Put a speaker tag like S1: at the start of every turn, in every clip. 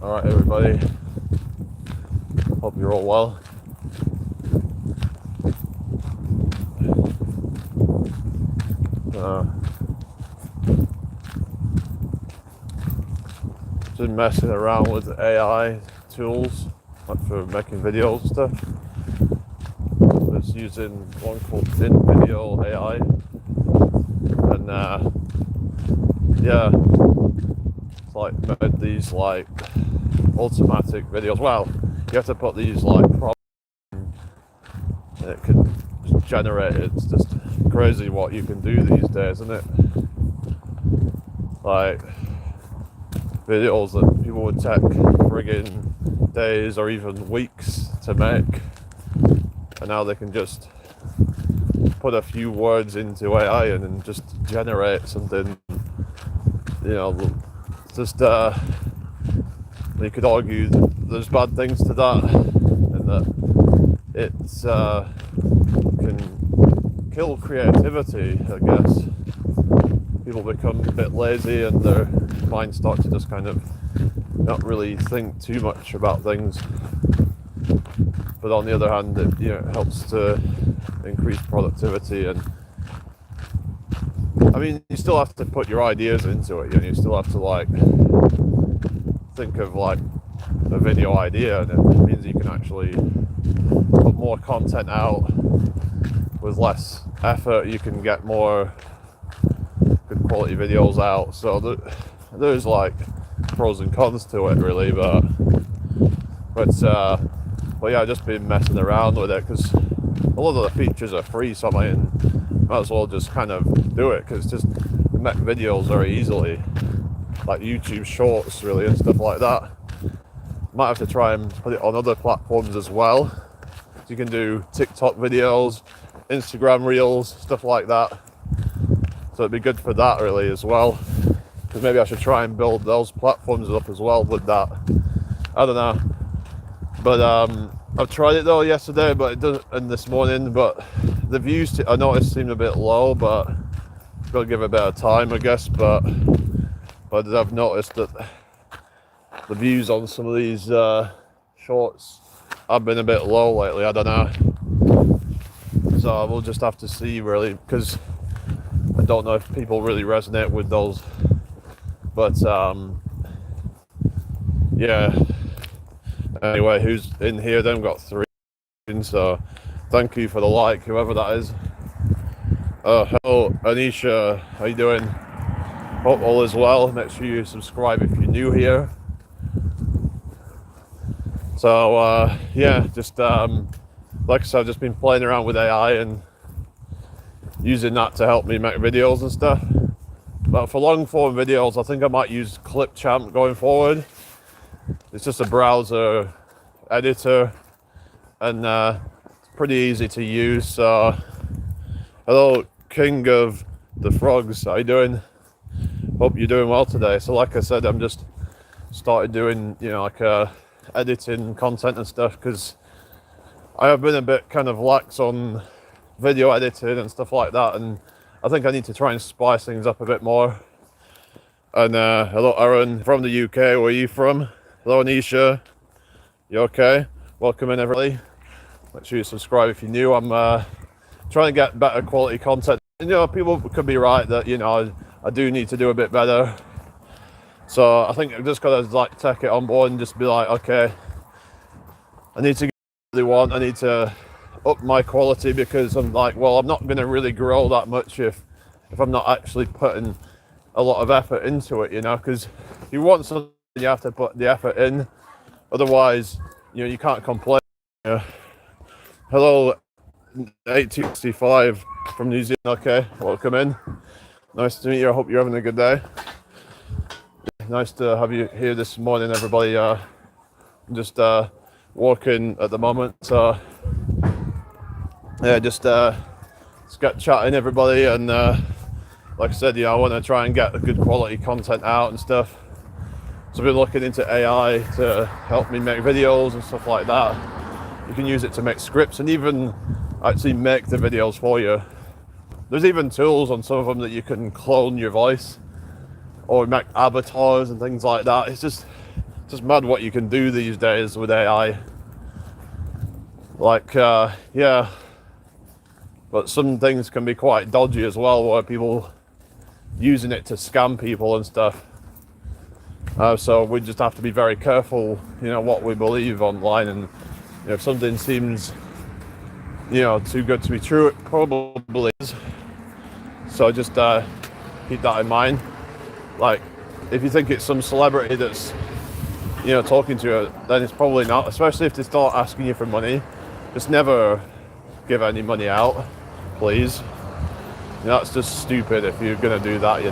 S1: Alright everybody, hope you're all well. Just messing around with AI tools for making videos and stuff. I was using one called Thin Video AI, and it's like made these like automatic videos. Well, you have to put these like prompts and it can just generate it. It's just crazy what you can do these days, isn't it? Like videos that people would take friggin' days or even weeks to make, and now they can just put a few words into AI and then just generate something. You know, just you could argue there's bad things to that, and that it's can kill creativity, I guess. People become a bit lazy and their minds start to just kind of not really think too much about things. But on the other hand, it helps to increase productivity. And I mean, you still have to put your ideas into it. You still have to like think of like a video idea, and it means you can actually put more content out with less effort. You can get more good quality videos out. So there's like pros and cons to it, really. But yeah, I've just been messing around with it because a lot of the features are free, so I might as well just kind of do it, because just make videos very easily, like YouTube Shorts, really, and stuff like that. Might have to try and put it on other platforms as well. So you can do TikTok videos, Instagram Reels, stuff like that. So it'd be good for that, really, as well. Because maybe I should try and build those platforms up as well with that. I don't know. But I've tried it though yesterday, but it doesn't, and this morning. But the views I noticed seemed a bit low, but gotta give it a bit of time, I guess. But I've noticed that the views on some of these shorts have been a bit low lately. I don't know. So we'll just have to see, really, because I don't know if people really resonate with those. But yeah. Anyway, who's in here then? We've got 3, so thank you for the like, whoever that is. Hello Anisha, how you doing? Hope all is well. Make sure you subscribe if you're new here. So yeah, just like I said, I've just been playing around with AI and using that to help me make videos and stuff. But for long form videos, I think I might use Clipchamp going forward. It's just a browser editor, and it's pretty easy to use. So hello King of the Frogs, how you doing? Hope you're doing well today. So like I said, I'm just started doing like editing content and stuff, because I have been a bit kind of lax on video editing and stuff like that, and I think I need to try and spice things up a bit more. And hello Aaron from the UK, where are you from? Hello Anisha, you okay? Welcome in everybody. Make sure you subscribe if you're new. I'm trying to get better quality content. And, people could be right that I do need to do a bit better. So I think I've just got to like take it on board and just be like, okay, I need to get what they want. I need to up my quality, because I'm like, well, I'm not going to really grow that much if I'm not actually putting a lot of effort into it, because if you want something, you have to put the effort in. Otherwise, you can't complain. Hello 1865 from New Zealand. Okay, welcome in. Nice to meet you. I hope you're having a good day. Nice to have you here this morning, everybody. I'm just walking at the moment, so yeah, just get chatting, everybody. And like I said, I want to try and get a good quality content out and stuff. So I've been looking into AI to help me make videos and stuff like that. You can use it to make scripts and even actually make the videos for you. There's even tools on some of them that you can clone your voice or make avatars and things like that. It's just just mad what you can do these days with AI. Like, yeah, but some things can be quite dodgy as well, where people using it to scam people and stuff. So we just have to be very careful, what we believe online, and if something seems, too good to be true, it probably is. So just keep that in mind. Like, if you think it's some celebrity that's, talking to you, then it's probably not. Especially if they start asking you for money, just never give any money out, please. That's just stupid if you're gonna do that,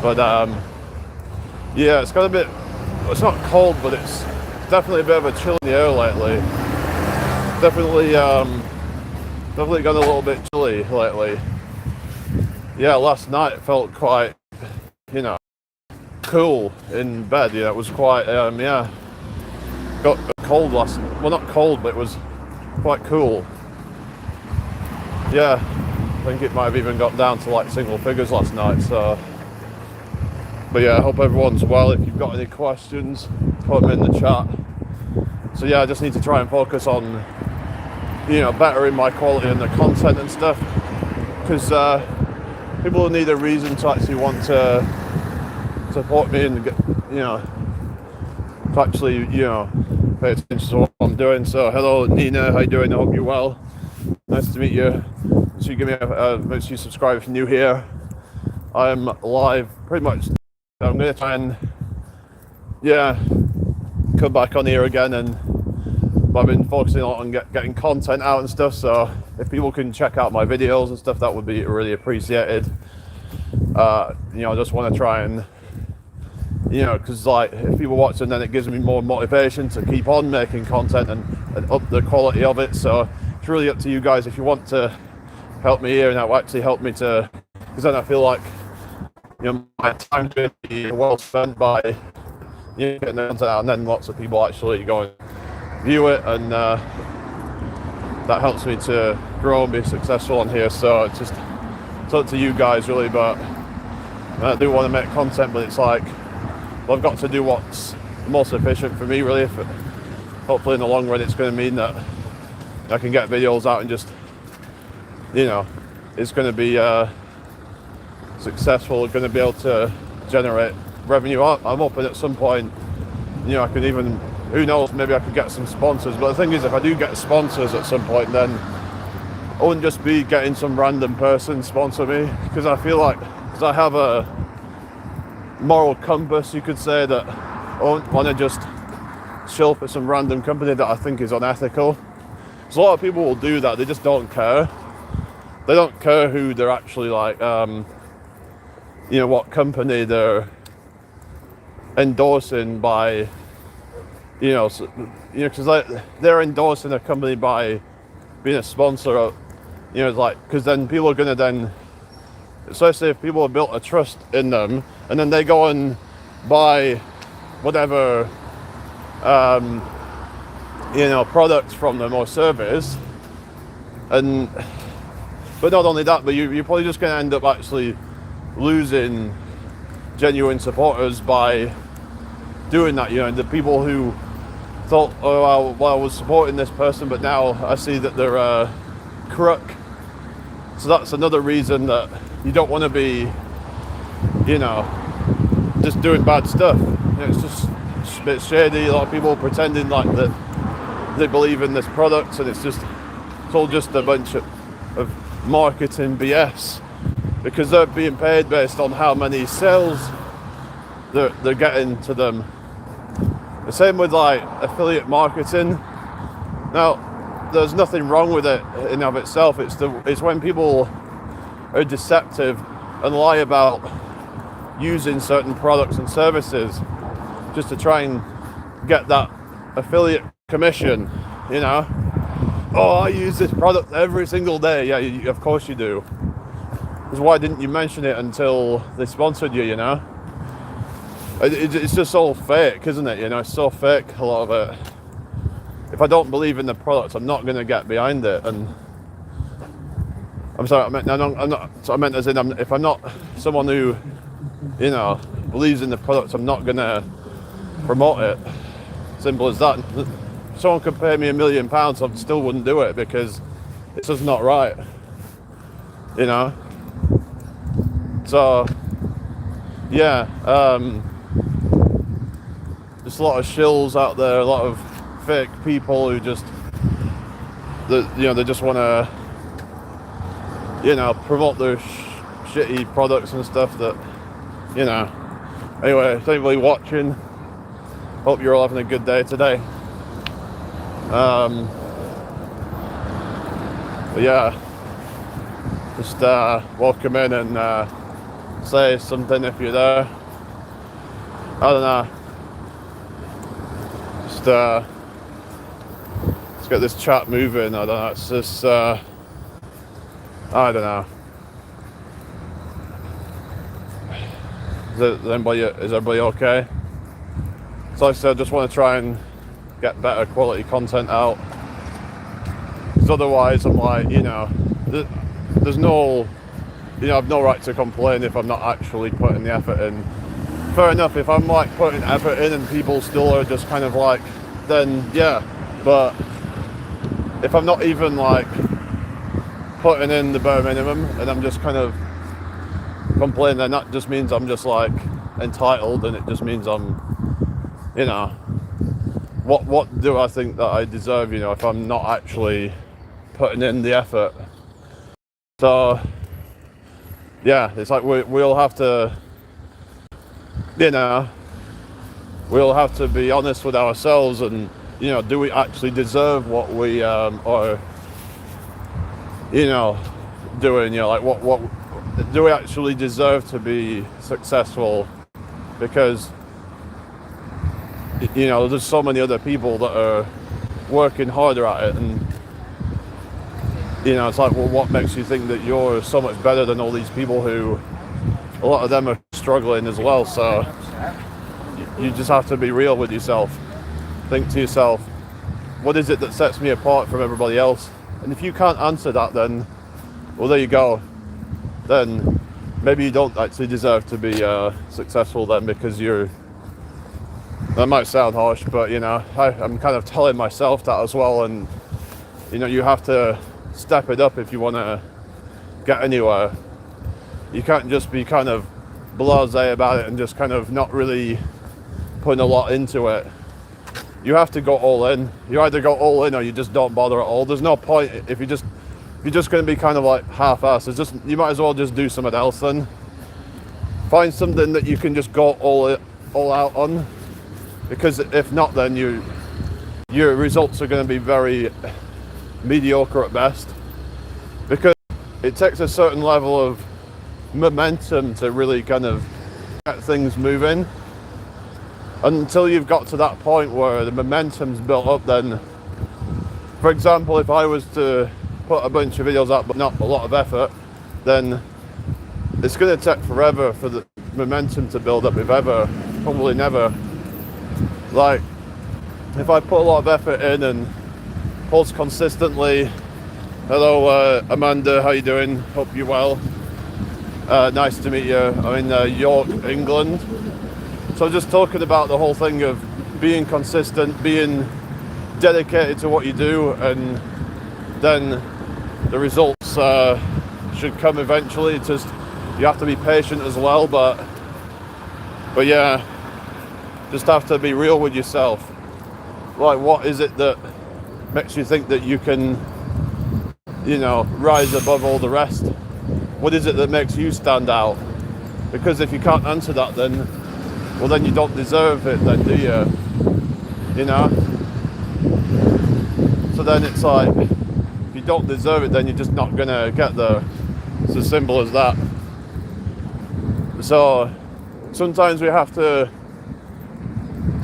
S1: But yeah, it's got a bit. It's not cold, but it's definitely a bit of a chill in the air lately. Definitely got a little bit chilly lately. Yeah, last night it felt quite, cool in bed. It was quite, got cold last. Well, not cold, but it was quite cool. Yeah, I think it might have even got down to like single figures last night. So, but yeah, I hope everyone's well. If you've got any questions, put them in the chat. So yeah, I just need to try and focus on, bettering my quality and the content and stuff, because people need a reason to actually want to support me and get, to actually, pay attention to what I'm doing. So hello Nina, how you doing? I hope you're well. Nice to meet you. So you give me make sure you subscribe if you're new here. I'm live pretty much. I'm going to try and come back on here again, and I've been focusing on getting content out and stuff. So if people can check out my videos and stuff, that would be really appreciated. I just want to try and, because like if people watch them, then it gives me more motivation to keep on making content and up the quality of it. So it's really up to you guys if you want to help me here, and that will actually help me to, because then I feel like, my time's going to be well spent by getting the content out, and then lots of people actually go and view it, and that helps me to grow and be successful on here. So it's up to you guys really, but I do want to make content, but it's like, well, I've got to do what's most efficient for me really. Hopefully in the long run it's going to mean that I can get videos out and just, it's going to be successful, going to be able to generate revenue. I'm hoping at some point, I could even, who knows, maybe I could get some sponsors. But the thing is, if I do get sponsors at some point, then I wouldn't just be getting some random person sponsor me, because I feel like, because I have a moral compass, you could say, that I don't want to just shill for some random company that I think is unethical. So a lot of people will do that, they just don't care. They don't care who they're actually like, what company they're endorsing by, because they're endorsing a company by being a sponsor of, because then people are going to then, especially if people have built a trust in them, and then they go and buy whatever, products from them or service, but not only that, but you're probably just going to end up actually losing genuine supporters by doing that. The people who thought, oh well, I was supporting this person, but now I see that they're a crook. So that's another reason that you don't want to be, just doing bad stuff. It's just a bit shady. A lot of people pretending like that they believe in this product, and it's all just a bunch of marketing BS, because they're being paid based on how many sales they're getting to them. The same with like affiliate marketing. Now, there's nothing wrong with it in and of itself. It's when people are deceptive and lie about using certain products and services just to try and get that affiliate commission. Oh, I use this product every single day. Yeah, of course you do. Because why didn't you mention it until they sponsored you? It's just all fake, isn't it? It's so fake, a lot of it. If I don't believe in the product, I'm not going to get behind it. And I'm sorry, I'm not. So I meant as in, if I'm not someone who, believes in the product, I'm not going to promote it. Simple as that. If someone could pay me £1 million, I still wouldn't do it because it's just not right, you know. So yeah, there's a lot of shills out there, a lot of fake people who just, they just want to, promote their shitty products and stuff that, Anyway, if anybody watching, hope you're all having a good day today. But yeah, just welcome in and say something if you're there. I don't know. Just let's get this chat moving. I don't know. It's just I don't know. Is everybody okay? So like I said, I just want to try and get better quality content out. Because otherwise, I'm like, there's no, I've no right to complain if I'm not actually putting the effort in. Fair enough, if I'm like putting effort in and people still are just kind of like, then yeah. But if I'm not even like putting in the bare minimum and I'm just kind of complaining, then that just means I'm just like entitled, and it just means I'm, what do I think that I deserve, if I'm not actually putting in the effort? So yeah, it's like we'll have to, we'll have to be honest with ourselves and, do we actually deserve what we are, doing, like what do we actually deserve to be successful? Because, there's so many other people that are working harder at it, and, it's like, well, what makes you think that you're so much better than all these people who, a lot of them are struggling as well? So you just have to be real with yourself. Think to yourself, what is it that sets me apart from everybody else? And if you can't answer that, then, well, there you go. Then maybe you don't actually deserve to be successful then, because that might sound harsh, but I'm kind of telling myself that as well. And you have to step it up if you want to get anywhere. You can't just be kind of blasé about it and just kind of not really putting a lot into it. You have to go all in. You either go all in or you just don't bother at all. There's no point if you're just going to be kind of like half-assed. You might as well just do something else then. Find something that you can just go all out on, because if not, then your results are going to be very mediocre at best, because it takes a certain level of momentum to really kind of get things moving. Until you've got to that point where the momentum's built up, then, for example, if I was to put a bunch of videos up but not a lot of effort, then it's going to take forever for the momentum to build up, if ever. Probably never. Like, if I put a lot of effort in and post consistently. Hello, Amanda, how you doing? Hope you're well. Nice to meet you. I'm in York, England. So just talking about the whole thing of being consistent, being dedicated to what you do, and then the results should come eventually. It's just, you have to be patient as well, but yeah, just have to be real with yourself. Like, what is it that makes you think that you can, rise above all the rest? What is it that makes you stand out? Because if you can't answer that, then you don't deserve it then, do you? So then it's like, if you don't deserve it, then you're just not gonna get there. It's as simple as that. So sometimes we have to,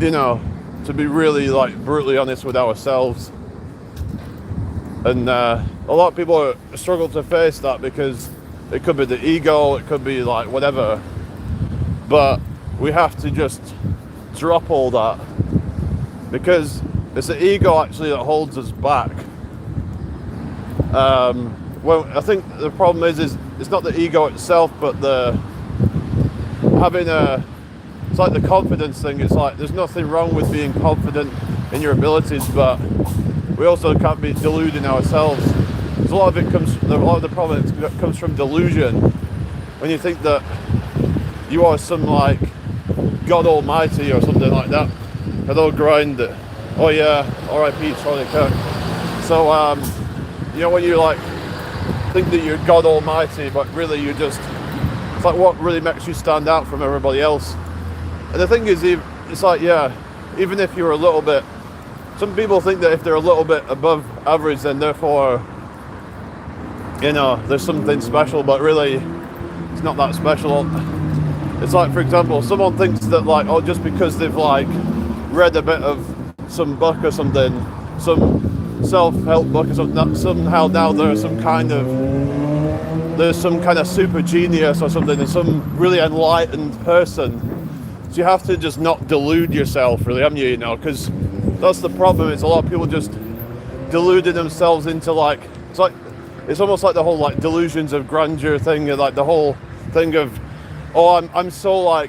S1: to be really like brutally honest with ourselves. And a lot of people struggle to face that, because it could be the ego, it could be like whatever. But we have to just drop all that, because it's the ego actually that holds us back. Well, I think the problem is it's not the ego itself, but having a it's like the confidence thing. It's like there's nothing wrong with being confident in your abilities, but we also can't be deluding ourselves. Because a lot of the problem comes from delusion. When you think that you are some like God Almighty or something like that. Hello, grind. Oh yeah, R.I.P. Charlie Kirk. So when you like think that you're God Almighty, but really you're just, it's like what really makes you stand out from everybody else. And the thing is, it's like, yeah, even if you're a little bit, some people think that if they're a little bit above average, then therefore, there's something special, but really it's not that special. It's like, for example, someone thinks that like, oh, just because they've like read a bit of some book or something, some self-help book or something, that somehow now there's some kind of super genius or something, and some really enlightened person. So you have to just not delude yourself, really, haven't you? Because that's the problem. It's a lot of people just deluding themselves into like, it's almost like the whole like delusions of grandeur thing, and like the whole thing of, oh, I'm so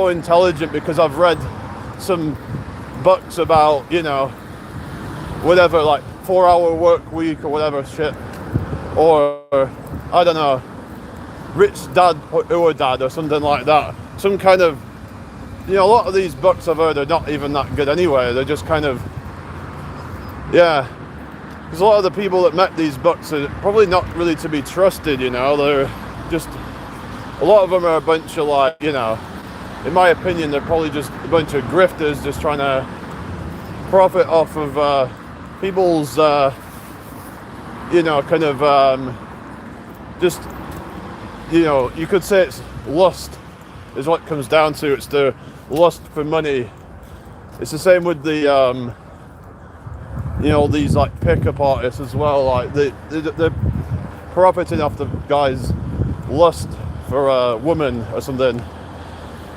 S1: intelligent because I've read some books about, whatever, like 4-hour work week or whatever shit, or I don't know, Rich Dad Poor Dad or something like that. Some kind of, a lot of these books I've heard are not even that good anyway. They're just kind of, yeah. Because a lot of the people that make these books are probably not really to be trusted, They're just, a lot of them are a bunch of like, in my opinion, they're probably just a bunch of grifters just trying to profit off of people's, just, you could say it's lust is what it comes down to. It's the lust for money. It's the same with the, these like pickup artists as well. Like they're profiting off the guy's lust for a woman or something,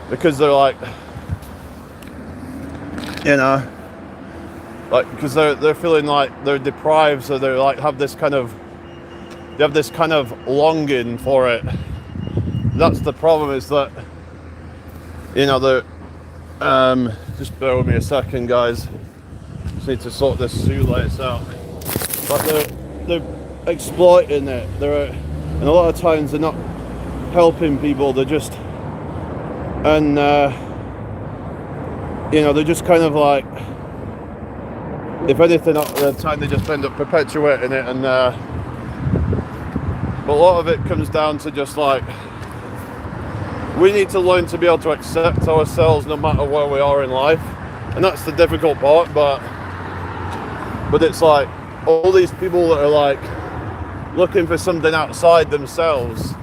S1: because they're like, like, because they're feeling like they're deprived, so they're like they have this kind of longing for it. That's the problem, is that they're just bear with me a second, guys. Just need to sort this shoelace out. But they're exploiting it. And a lot of times they're not helping people. They're just, and they're just kind of like, if anything, at the time they just end up perpetuating it. And but a lot of it comes down to just like, we need to learn to be able to accept ourselves no matter where we are in life, and that's the difficult part. But it's like all these people that are like looking for something outside themselves.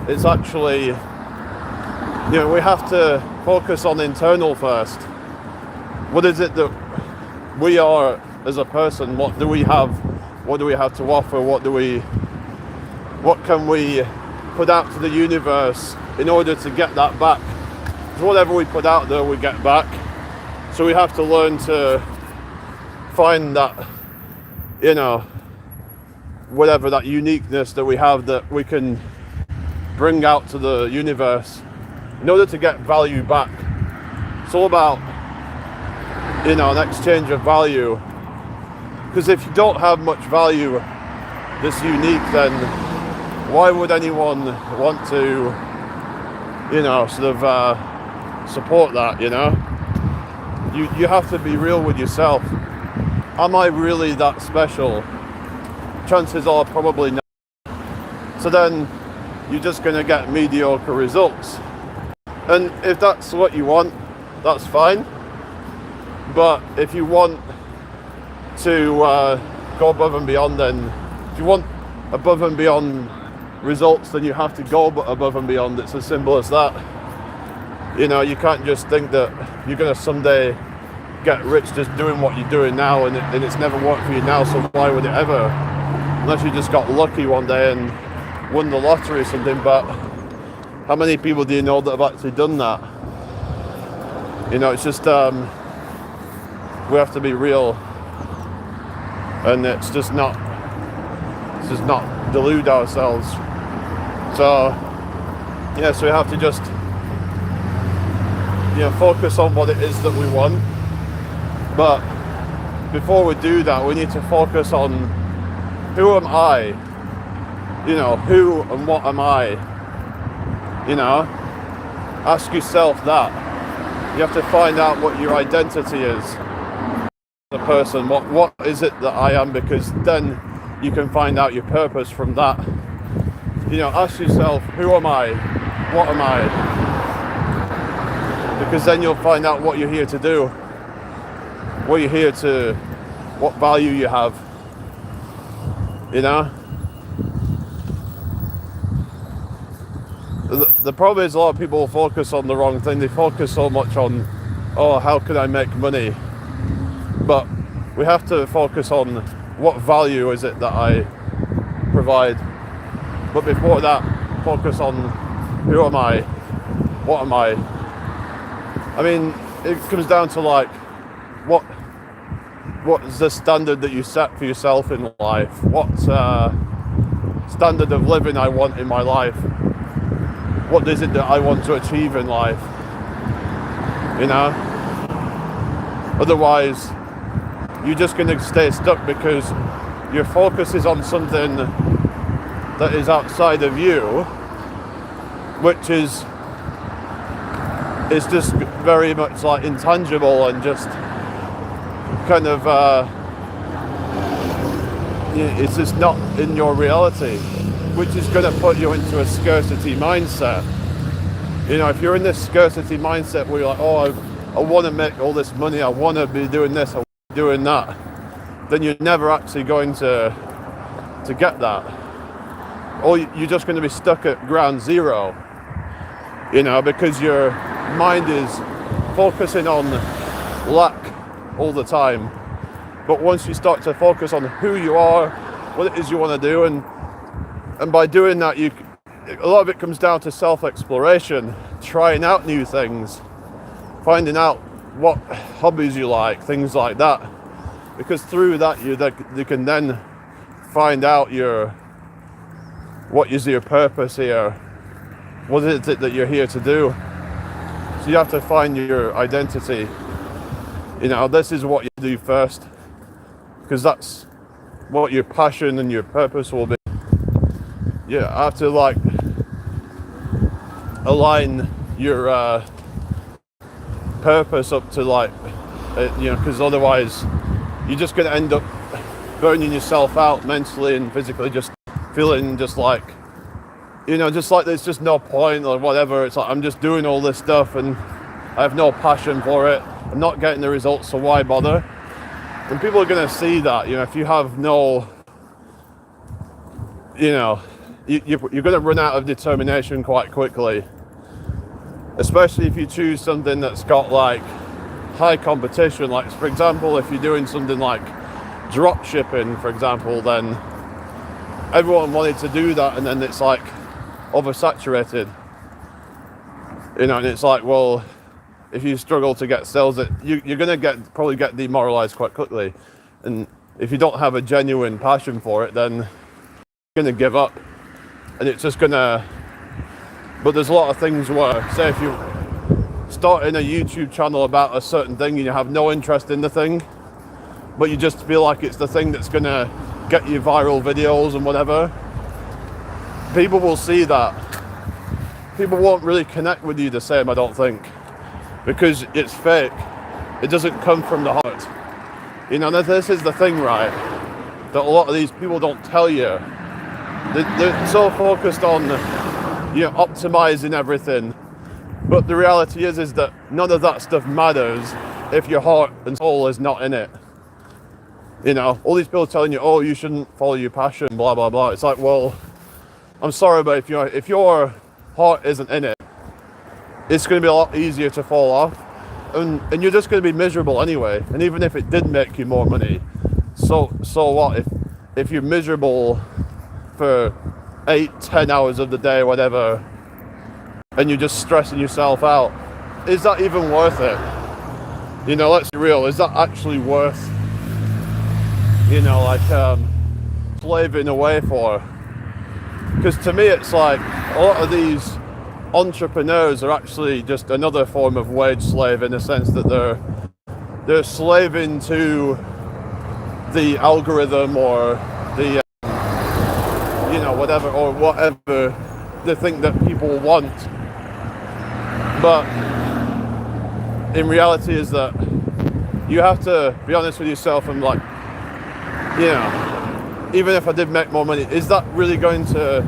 S1: It's actually, we have to focus on internal first. What is it that we are as a person? What do we have? What do we have to offer? What can we put out to the universe in order to get that back? Because whatever we put out there, we get back. So we have to learn to find that, whatever that uniqueness that we have, that we can bring out to the universe in order to get value back. It's all about, an exchange of value. Because if you don't have much value that's unique, then why would anyone want to, support that, You have to be real with yourself. Am I really that special? Chances are probably not. So then you're just going to get mediocre results. And if that's what you want, that's fine. But if you want to go above and beyond, then if you want above and beyond results, then you have to go above and beyond. It's as simple as that. You can't just think that you're going to someday get rich just doing what you're doing now, and it's never worked for you now, so why would it ever? Unless you just got lucky one day and won the lottery or something. But how many people do you know that have actually done that? It's just, we have to be real, and it's just not delude ourselves. So we have to just focus on what it is that we want. But before we do that, we need to focus on who am I? Who and what am I? Ask yourself that. You have to find out what your identity is. The person, what is it that I am? Because then you can find out your purpose from that. Ask yourself, who am I? What am I? Because then you'll find out what you're here to do. What value you have. The problem is a lot of people focus on the wrong thing. They focus so much on, how can I make money? But we have to focus on what value is it that I provide. But before that, focus on who am I? What am I? I mean, it comes down to what is the standard that you set for yourself in life? What standard of living I want in my life? What is it that I want to achieve in life? Otherwise, you're just going to stay stuck because your focus is on something that is outside of you, which is just very much intangible and just kind of it's just not in your reality, which is going to put you into a scarcity mindset. If you're in this scarcity mindset where you're like, I want to make all this money, I want to be doing this, I want to be doing that, then you're never actually going to get that. Or you're just going to be stuck at ground zero, because your mind is focusing on lack all the time. But once you start to focus on who you are, what it is you want to do, and by doing that, a lot of it comes down to self-exploration, trying out new things, finding out what hobbies you like, things like that. Because through that, you can then find out what is your purpose here, what is it that you're here to do. So you have to find your identity. This is what you do first, because that's what your passion and your purpose will be. You have to align your purpose up to because otherwise you're just going to end up burning yourself out mentally and physically, just feeling just like there's just no point or whatever. It's like, I'm just doing all this stuff and I have no passion for it. I'm not getting the results, so why bother? And people are going to see that, if you have no, you're going to run out of determination quite quickly. Especially if you choose something that's got high competition. For example, if you're doing something like drop shipping, for example, then everyone wanted to do that, and then it's oversaturated. And it's well, if you struggle to get sales, you're going to probably get demoralized quite quickly. And if you don't have a genuine passion for it, then you're going to give up. And it's just going to... But there's a lot of things where, say if you start in a YouTube channel about a certain thing and you have no interest in the thing, but you just feel like it's the thing that's going to get you viral videos and whatever, people will see that. People won't really connect with you the same, I don't think, because it's fake. It doesn't come from the heart. This is the thing, right, that a lot of these people don't tell you. They're so focused on optimizing everything, but the reality is that none of that stuff matters if your heart and soul is not in it. All these people telling you, you shouldn't follow your passion, blah blah blah. It's like, well, I'm sorry, but if your heart isn't in it, it's going to be a lot easier to fall off, and you're just going to be miserable anyway. And even if it did make you more money, so what? If you're miserable for 8-10 hours of the day, whatever, and you're just stressing yourself out, is that even worth it? Let's be real, is that actually worth slaving away for? Because to me it's a lot of these entrepreneurs are actually just another form of wage slave, in the sense that they're slaving to the algorithm or the whatever they think that people want. But in reality is that you have to be honest with yourself and like, even if I did make more money, is that really going to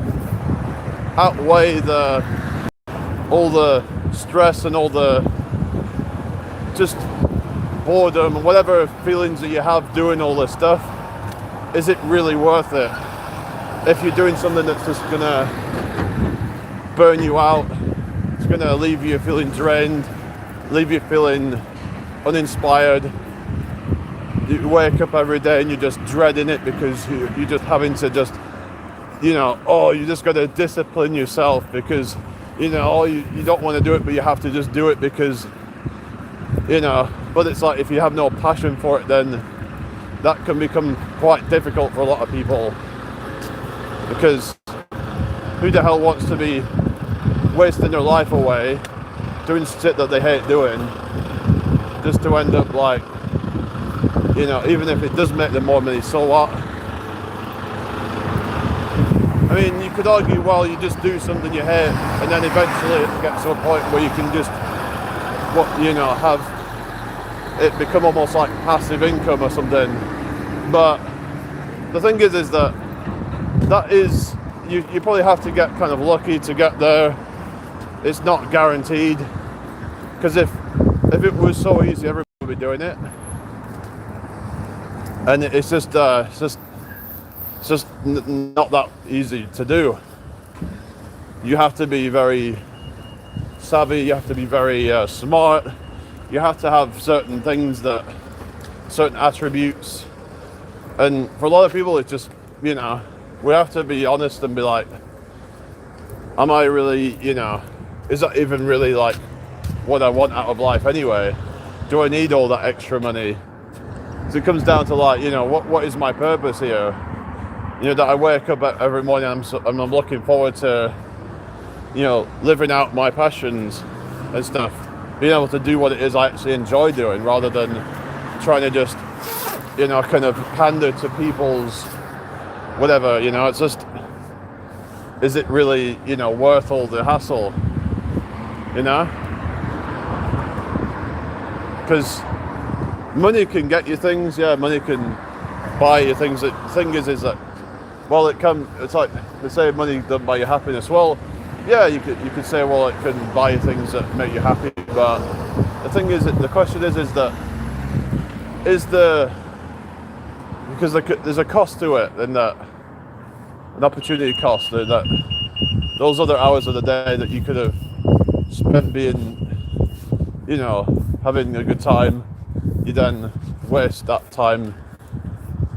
S1: outweigh all the stress and all the just boredom and whatever feelings that you have doing all this stuff? Is it really worth it if you're doing something that's just gonna burn you out? It's gonna leave you feeling drained, leave you feeling uninspired. You wake up every day and you're just dreading it because you're just having to just, you just got to discipline yourself because, you don't want to do it, but you have to just do it because, but it's like if you have no passion for it, then that can become quite difficult for a lot of people, because who the hell wants to be wasting their life away doing shit that they hate doing just to end up like, even if it does make them more money, so what? I mean, you could argue, well, you just do something you hate and then eventually it gets to a point where you can just, have it become almost like passive income or something. But the thing is that is, you probably have to get kind of lucky to get there. It's not guaranteed, because if it was so easy, everybody would be doing it. And it's just not that easy to do. You have to be very savvy, you have to be very smart, you have to have certain certain attributes. And for a lot of people, it's just, we have to be honest and be like, am I really, is that even really like what I want out of life anyway? Do I need all that extra money? So it comes down to like, what is my purpose here? That I wake up every morning and I'm looking forward to, living out my passions and stuff. Being able to do what it is I actually enjoy doing, rather than trying to just, kind of pander to people's whatever, it's just, is it really, worth all the hassle? Because money can get you things, money can buy you things. The thing is that, well, it's like they say money doesn't buy you happiness. Well, yeah, you could say, well, it can buy you things that make you happy, but the thing is that the question is because there's a cost to it, and that an opportunity cost, and that those other hours of the day that you could have spent being, having a good time, you then waste that time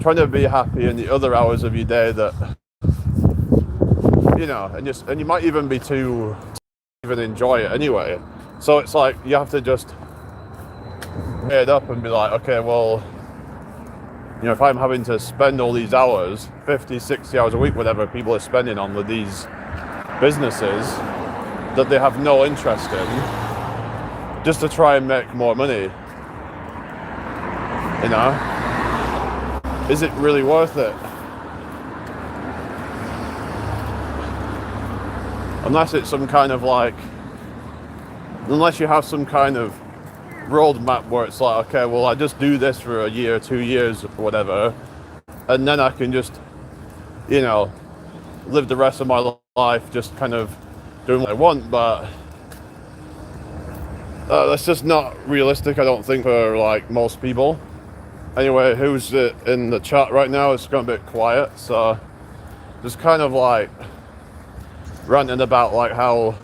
S1: trying to be happy in the other hours of your day that, and you might even be too even enjoy it anyway. So it's like you have to just weigh it up and be like, okay, well, if I'm having to spend all these hours, 50, 60 hours a week, whatever people are spending on with these businesses that they have no interest in, just to try and make more money, is it really worth it? Unless it's some kind of like, unless you have some kind of roadmap where it's like, okay, well, I just do this for a year, 2 years, or whatever, and then I can just, live the rest of my life just kind of doing what I want. But that's just not realistic, I don't think, for like most people. Anyway, who's in the chat right now? It's gone a bit quiet, so just kind of like ranting about like how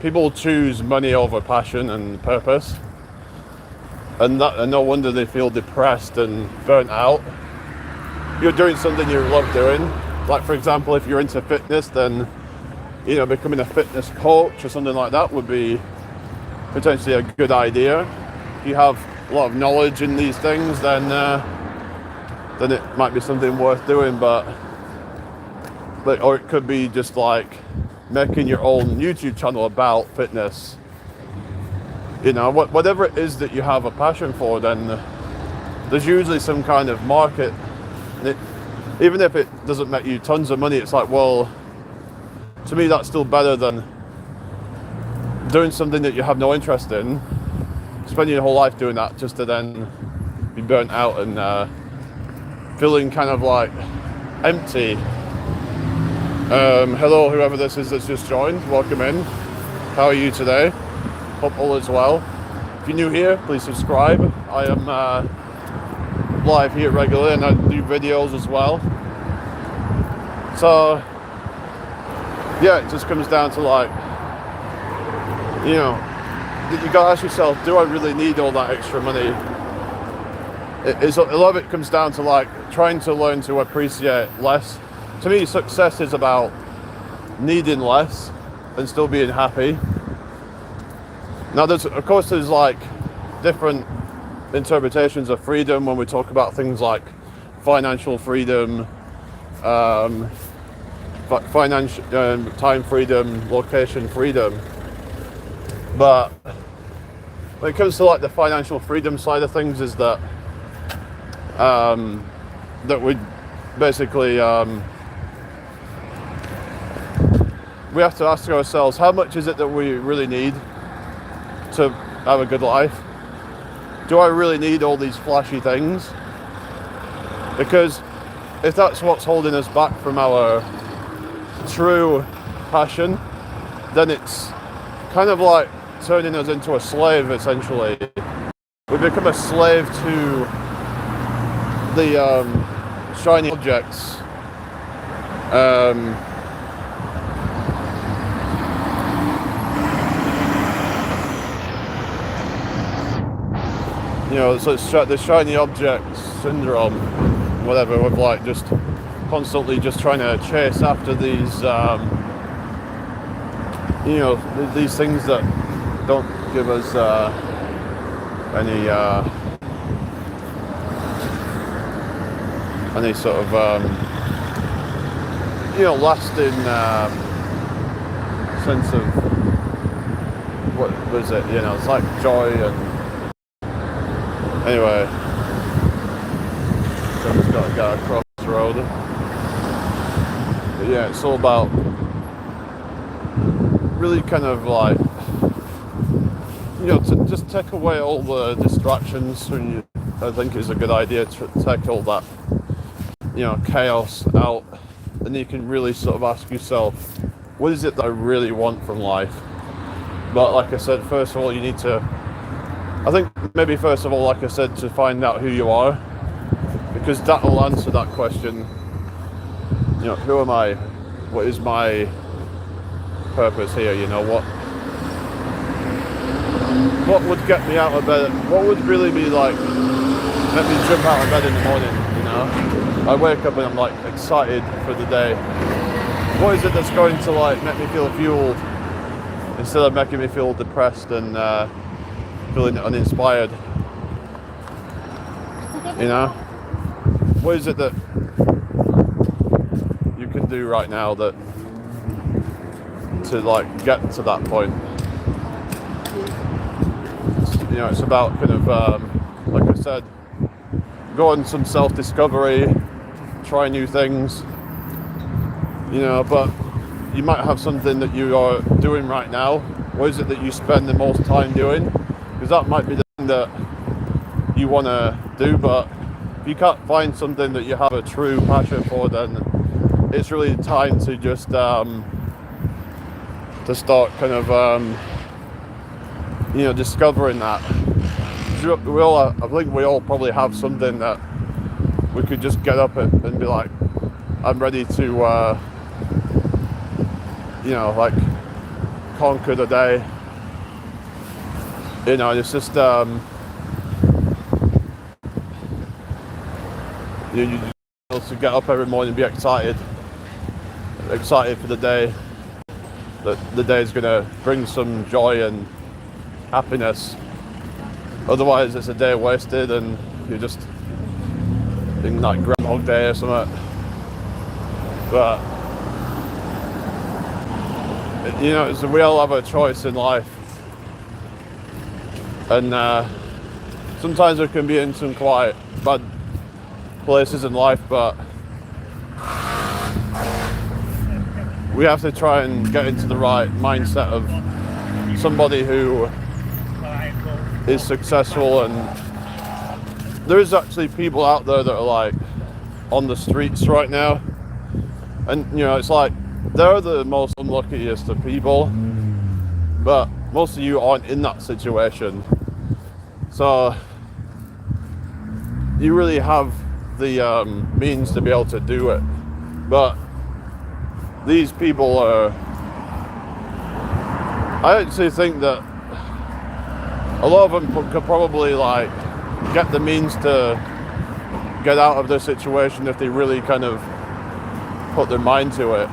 S1: people choose money over passion and purpose, and no wonder they feel depressed and burnt out. You're doing something you love doing, like for example, if you're into fitness, then becoming a fitness coach or something like that would be potentially a good idea. If you have a lot of knowledge in these things, then it might be something worth doing. But or it could be just like making your own YouTube channel about fitness, you know, whatever it is that you have a passion for, then there's usually some kind of market. Even if it doesn't make you tons of money, it's like, well, to me that's still better than doing something that you have no interest in, spending your whole life doing that just to then be burnt out and feeling kind of like empty. Hello, whoever this is that's just joined, welcome in. How are you today? Hope all is well. If you're new here, please subscribe. I am live here regularly and I do videos as well. So yeah, it just comes down to like, you know, you gotta ask yourself, do I really need all that extra money? A lot of it comes down to like trying to learn to appreciate less. To me, success is about needing less and still being happy. Now, of course, there's like different interpretations of freedom when we talk about things like financial freedom, financial time freedom, location freedom. But when it comes to like the financial freedom side of things, is that that we basically we have to ask ourselves, how much is it that we really need to have a good life? Do I really need all these flashy things? Because if that's what's holding us back from our true passion, then it's kind of like turning us into a slave, essentially. We become a slave to the shiny objects. You know, so it's the shiny object syndrome, whatever, with like just constantly just trying to chase after these, you know, these things that don't give us any sort of, you know, lasting sense of, what was it, you know, it's like joy and, anyway, so I've just got to go across the road. But yeah, it's all about really kind of like, you know, to just take away all the distractions. I think is a good idea to take all that, you know, chaos out, and you can really sort of ask yourself, what is it that I really want from life? But like I said, first of all, you need to, I think maybe first of all, like I said, to find out who you are, because that will answer that question. You know, who am I? What is my purpose here? You know, what would get me out of bed? What would really be like, let me jump out of bed in the morning, you know? I wake up and I'm like excited for the day. What is it that's going to like make me feel fueled instead of making me feel depressed and feeling uninspired? You know? What is it that you can do right now that to like get to that point? You know, it's about kind of like I said, go on some self-discovery, try new things, you know, but you might have something that you are doing right now. What is it that you spend the most time doing? Because that might be the thing that you want to do, but if you can't find something that you have a true passion for, then it's really time to just to start kind of you know, discovering that. We all, I think we all probably have something that we could just get up and be like, I'm ready to you know, like conquer the day. You know, it's just you just to get up every morning and be excited for the day, that the day is going to bring some joy and happiness. Otherwise it's a day wasted and you're just in like Groundhog Day or something. But you know, we all have a choice in life, and sometimes we can be in some quite bad places in life, but we have to try and get into the right mindset of somebody who is successful. And there is actually people out there that are like on the streets right now, and you know, it's like they're the most unluckiest of people, but most of you aren't in that situation, so you really have the means to be able to do it. But these people are, I actually think that a lot of them could probably like get the means to get out of their situation if they really kind of put their mind to it.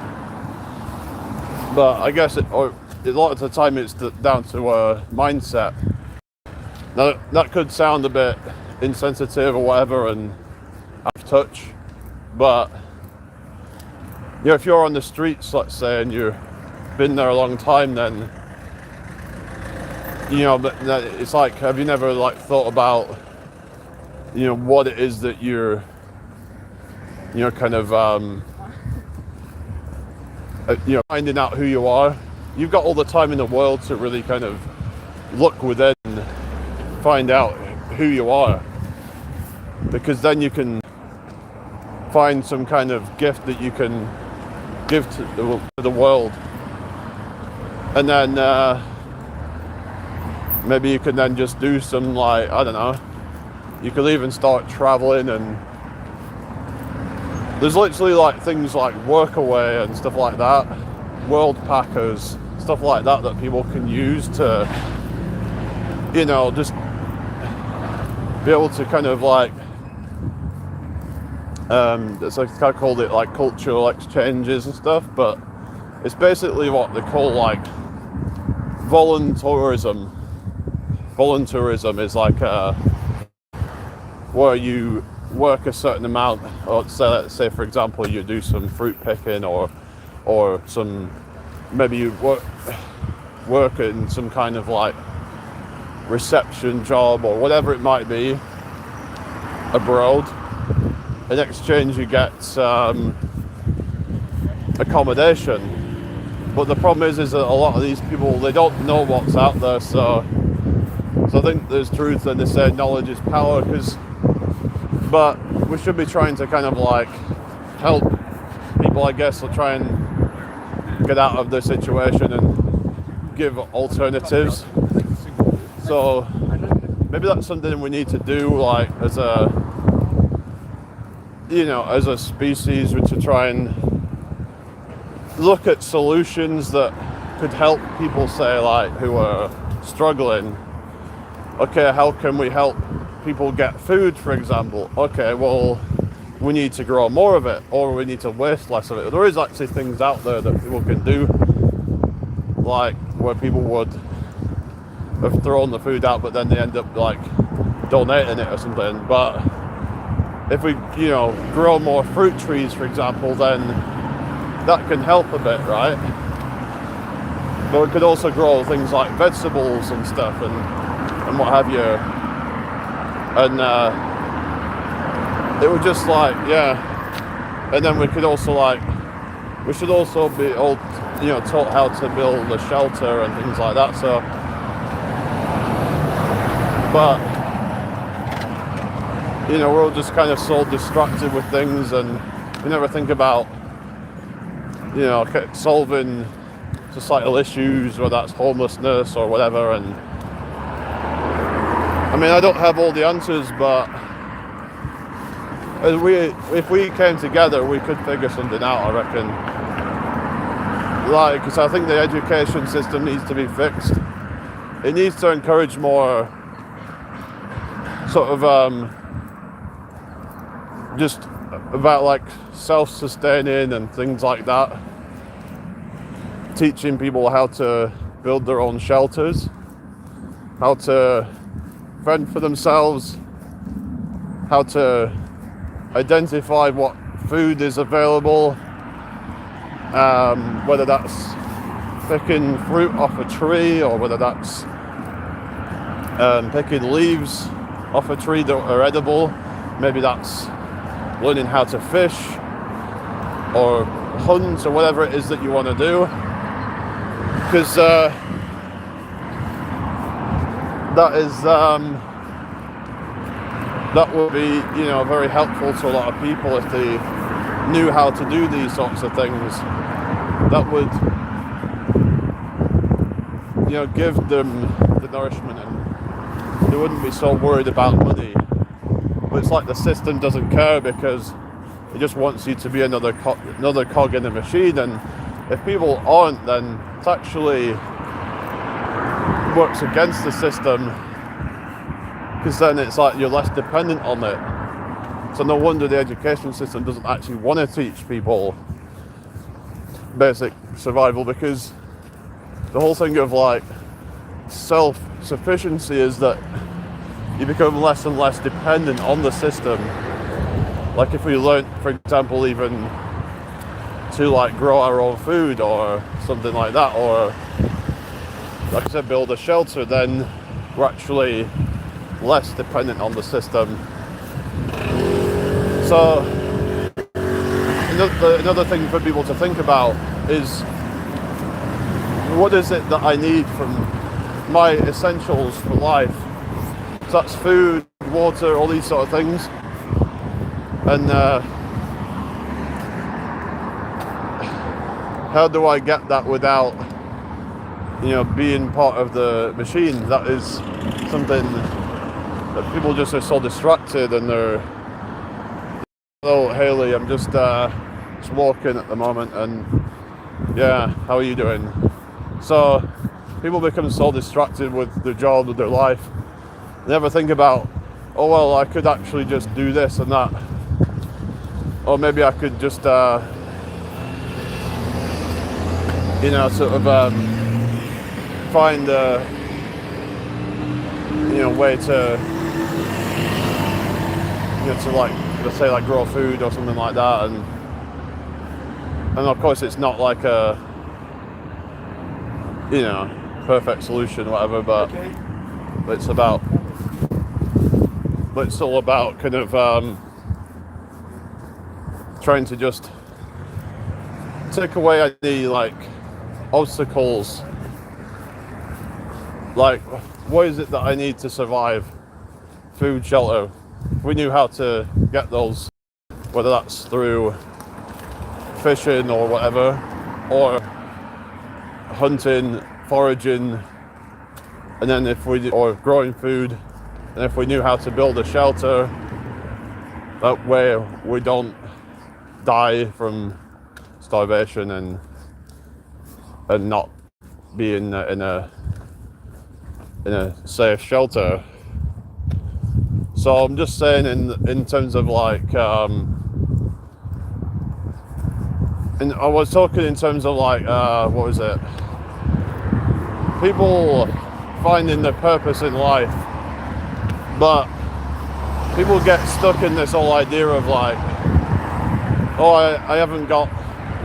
S1: But I guess a lot of the time it's down to a mindset. Now that could sound a bit insensitive or whatever and out of touch, but you know, if you're on the streets, let's say, and you've been there a long time, then you know, but it's like, have you never like thought about, you know, what it is that you're, you know, kind of you know, finding out who you are. You've got all the time in the world to really kind of look within and find out who you are, because then you can find some kind of gift that you can give to the world, and then maybe you can then just do some, like, I don't know, you could even start traveling, and there's literally like things like Workaway and stuff like that, Worldpackers, stuff like that that people can use to, you know, just be able to kind of like, it's like, I called it like cultural exchanges and stuff, but it's basically what they call like voluntourism. Voluntourism is like where you work a certain amount, or let's say for example you do some fruit picking, or some, maybe you work in some kind of like reception job or whatever it might be abroad. In exchange you get accommodation, but the problem is that a lot of these people, they don't know what's out there, so I think there's truth in they say knowledge is power, but we should be trying to kind of like help people, I guess, to try and get out of their situation and give alternatives. So maybe that's something we need to do, like as a, you know, as a species, which to try and look at solutions that could help people, say, like, who are struggling. Okay, how can we help people get food, for example? Okay, well, we need to grow more of it, or we need to waste less of it. There is actually things out there that people can do, like where people would have thrown the food out, but then they end up like donating it or something. But if we, you know, grow more fruit trees, for example, then that can help a bit, right? But we could also grow things like vegetables and stuff and what have you. And it would just like, yeah. And then we could also like, we should also be all, you know, taught how to build a shelter and things like that. So, but, you know, we're all just kind of so distracted with things, and we never think about, you know, solving societal issues, whether that's homelessness or whatever. And I mean, I don't have all the answers, but if we came together, we could figure something out, I reckon. Like, because I think the education system needs to be fixed. It needs to encourage more sort of just about like self-sustaining and things like that. Teaching people how to build their own shelters, how to fend for themselves, how to identify what food is available, whether that's picking fruit off a tree, or whether that's picking leaves off a tree that are edible. Maybe that's learning how to fish or hunt or whatever it is that you want to do, because that would be, very helpful to a lot of people if they knew how to do these sorts of things. That would, give them the nourishment, and they wouldn't be so worried about money. But it's like the system doesn't care, because it just wants you to be another cog in the machine. And if people aren't, then it actually works against the system, because then it's like you're less dependent on it. So no wonder the education system doesn't actually want to teach people basic survival, because the whole thing of like self-sufficiency is that you become less and less dependent on the system. Like if we learnt, for example, even to like grow our own food or something like that, or like I said, build a shelter, then we're actually less dependent on the system. So another thing for people to think about is, what is it that I need from my essentials for life? So that's food, water, all these sort of things. And how do I get that without, being part of the machine? That is something that people just are so distracted, and they're, hello Haley, I'm just walking at the moment, and yeah, how are you doing? So people become so distracted with their job, with their life, they never think about, oh well, I could actually just do this and that, or maybe I could just find a way to like, let's say, like grow food or something like that, and of course it's not like a perfect solution or whatever, but it's all about kind of trying to just take away any like obstacles. Like, what is it that I need to survive? Food, shelter. We knew how to get those, whether that's through fishing or whatever, or hunting, foraging, and then or growing food, and if we knew how to build a shelter, that way we don't die from starvation and not be in a safe shelter. So I'm just saying, in terms of like, and I was talking in terms of like, what was it? People finding their purpose in life, but people get stuck in this whole idea of like, oh, I haven't got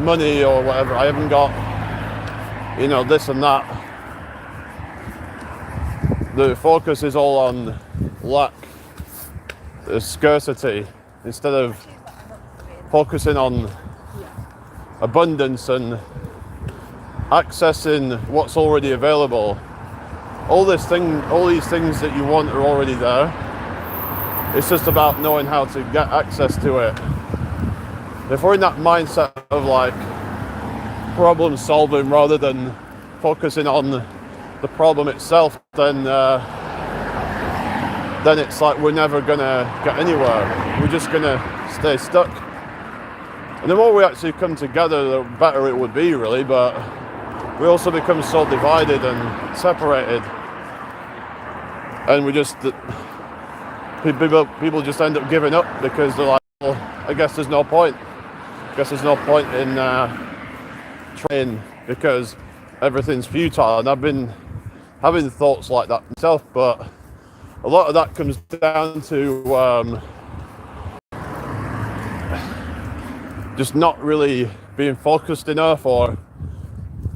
S1: money or whatever, I haven't got, this and that. The focus is all on lack, scarcity, instead of focusing on abundance and accessing what's already available. All these things that you want are already there. It's just about knowing how to get access to it. If we're in that mindset of like problem solving rather than focusing on the problem itself, then it's like we're never gonna get anywhere. We're just gonna stay stuck. And the more we actually come together, the better it would be, really. But we also become so divided and separated, and we just people just end up giving up because they're like, well, I guess there's no point. I guess there's no point in trying because everything's futile. And I've been having thoughts like that myself, but a lot of that comes down to just not really being focused enough, or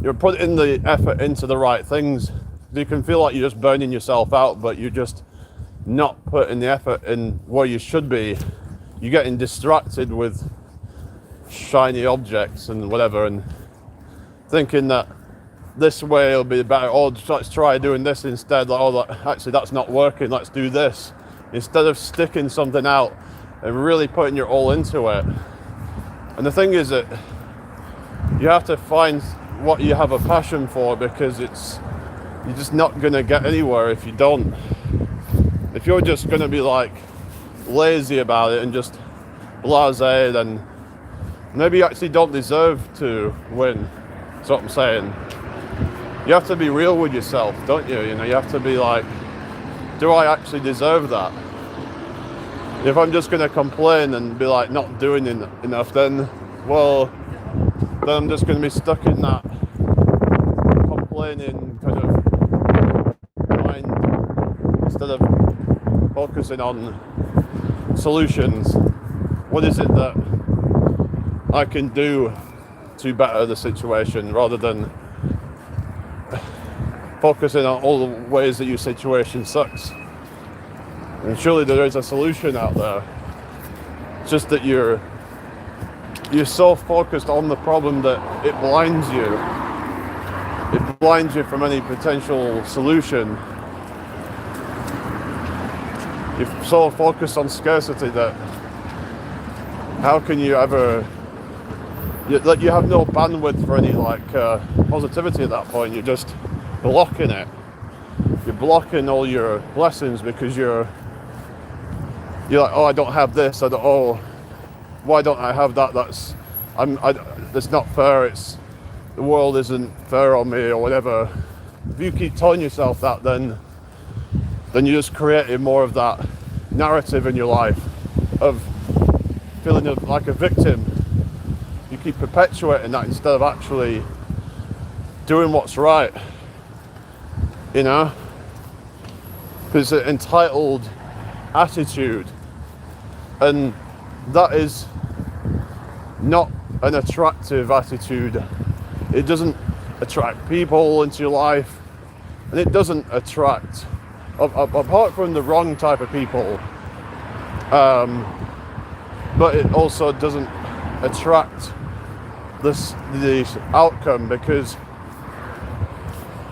S1: you're putting the effort into the right things. You can feel like you're just burning yourself out, but you're just not putting the effort in where you should be. You're getting distracted with shiny objects and whatever, and thinking that this way it'll be better. Oh, let's try doing this instead. Like, oh, actually that's not working. Let's do this. Instead of sticking something out and really putting your all into it. And the thing is that you have to find what you have a passion for, because you're just not going to get anywhere if you don't. If you're just going to be like lazy about it and just blasé, then maybe you actually don't deserve to win. That's what I'm saying. You have to be real with yourself, don't you? You know, you have to be like, do I actually deserve that? If I'm just going to complain and be like not doing enough, then I'm just going to be stuck in that complaining kind of mind instead of focusing on solutions. What is it that I can do to better the situation, rather than focusing on all the ways that your situation sucks? And surely there is a solution out there. It's just that you're so focused on the problem that it blinds you. It blinds you from any potential solution. You're so focused on scarcity that how can you ever... You have no bandwidth for any positivity at that point. You're just blocking it. You're blocking all your blessings because you're like, oh, I don't have this. Why don't I have that? That's not fair. The world isn't fair on me, or whatever. If you keep telling yourself that, then you're just creating more of that narrative in your life of feeling like a victim. You keep perpetuating that instead of actually doing what's right, you know? It's an entitled attitude, and that is not an attractive attitude. It doesn't attract people into your life, and it doesn't attract, apart from the wrong type of people, but it also doesn't attract the outcome, because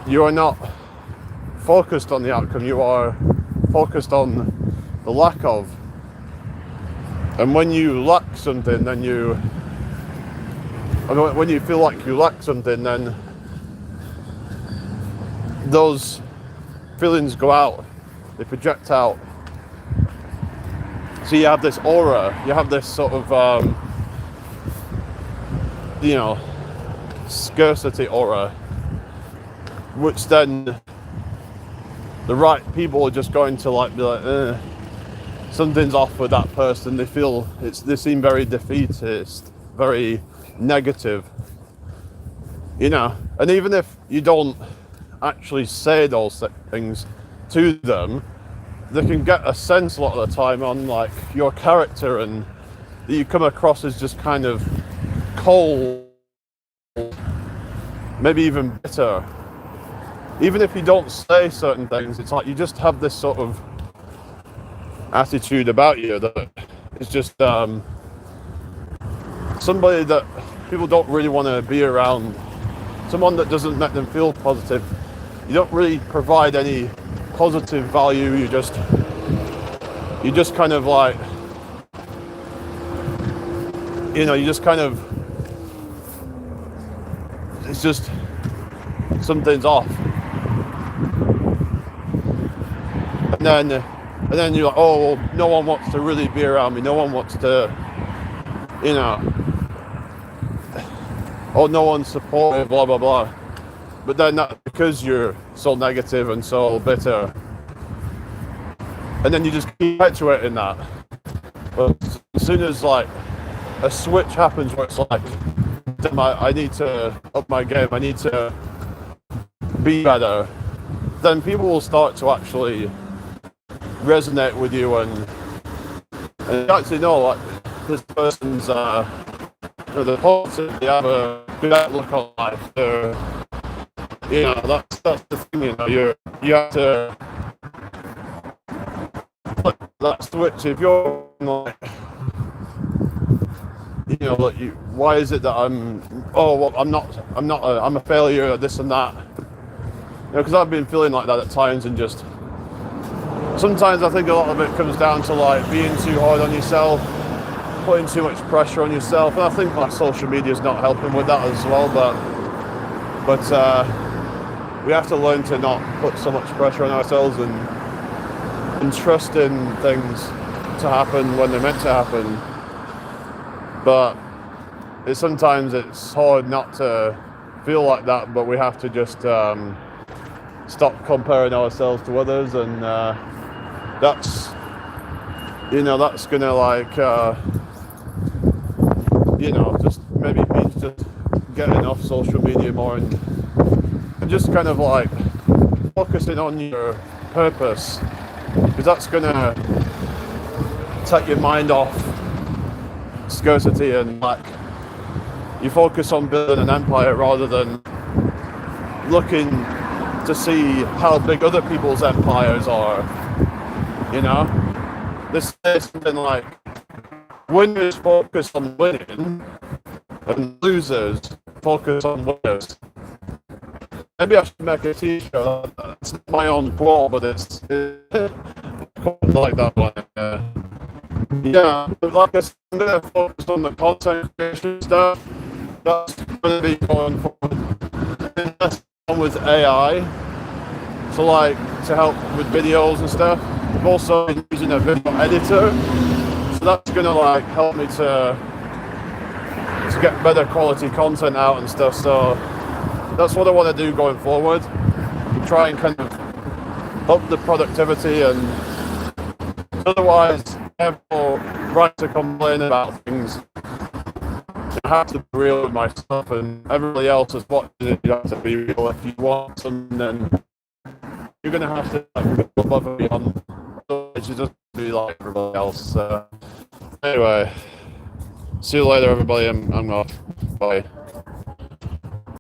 S1: you are not focused on the outcome, you are focused on the lack of. And when you lack something, then when you feel like you lack something, then those feelings go out, they project out. So you have this aura, you have this sort of scarcity aura, which then the right people are just going to be like, something's off with that person. They seem very defeatist, very negative, and even if you don't actually say those things to them, they can get a sense a lot of the time on your character, and that you come across as just kind of cold, maybe even bitter. Even if you don't say certain things, it's like you just have this sort of attitude about you that is just somebody that people don't really want to be around, someone that doesn't make them feel positive. You don't really provide any positive value. You just kind of you just kind of, it's just something's off. And then you're like, oh, well, no one wants to really be around me. No one wants to, oh, no one's supportive, blah, blah, blah. But then that's because you're so negative and so bitter. And then you just keep perpetuating that. But as soon as a switch happens where it's I need to up my game, I need to be better, then people will start to actually resonate with you, and you actually know this person's the positive, they have a good outlook on life, they're you know, that's the thing. You know, you have to flip that switch. If you're like, you know, like why is it that I'm a failure at this and that? You know, because I've been feeling like that at times, and just sometimes I think a lot of it comes down to like being too hard on yourself, putting too much pressure on yourself, and I think like social media is not helping with that as well. But we have to learn to not put so much pressure on ourselves and trust in things to happen when they're meant to happen. But sometimes it's hard not to feel like that, but we have to just stop comparing ourselves to others, and that's gonna like just maybe means just getting off social media more and just kind of like focusing on your purpose, because that's gonna take your mind off scarcity, and like you focus on building an empire rather than looking to see how big other people's empires are. You know, this is something like winners focus on winning and losers focus on winners. Maybe I should make a t-shirt. That's my own quote, but it's like that one. Yeah, but like I said, I'm going to focus on the content creation stuff. That's going to be going forward. That's on with AI, so like to help with videos and stuff. I've also been using a video editor, so that's going to like help me to get better quality content out and stuff. So that's what I want to do going forward. Try and kind of up the productivity, and otherwise I have no right to complain about things. I have to be real with myself, and everybody else is watching it. You have to be real. If you want something, then you're going to have to like, go above and beyond. Otherwise you just be like everybody else. Anyway, see you later, everybody. I'm off. Bye.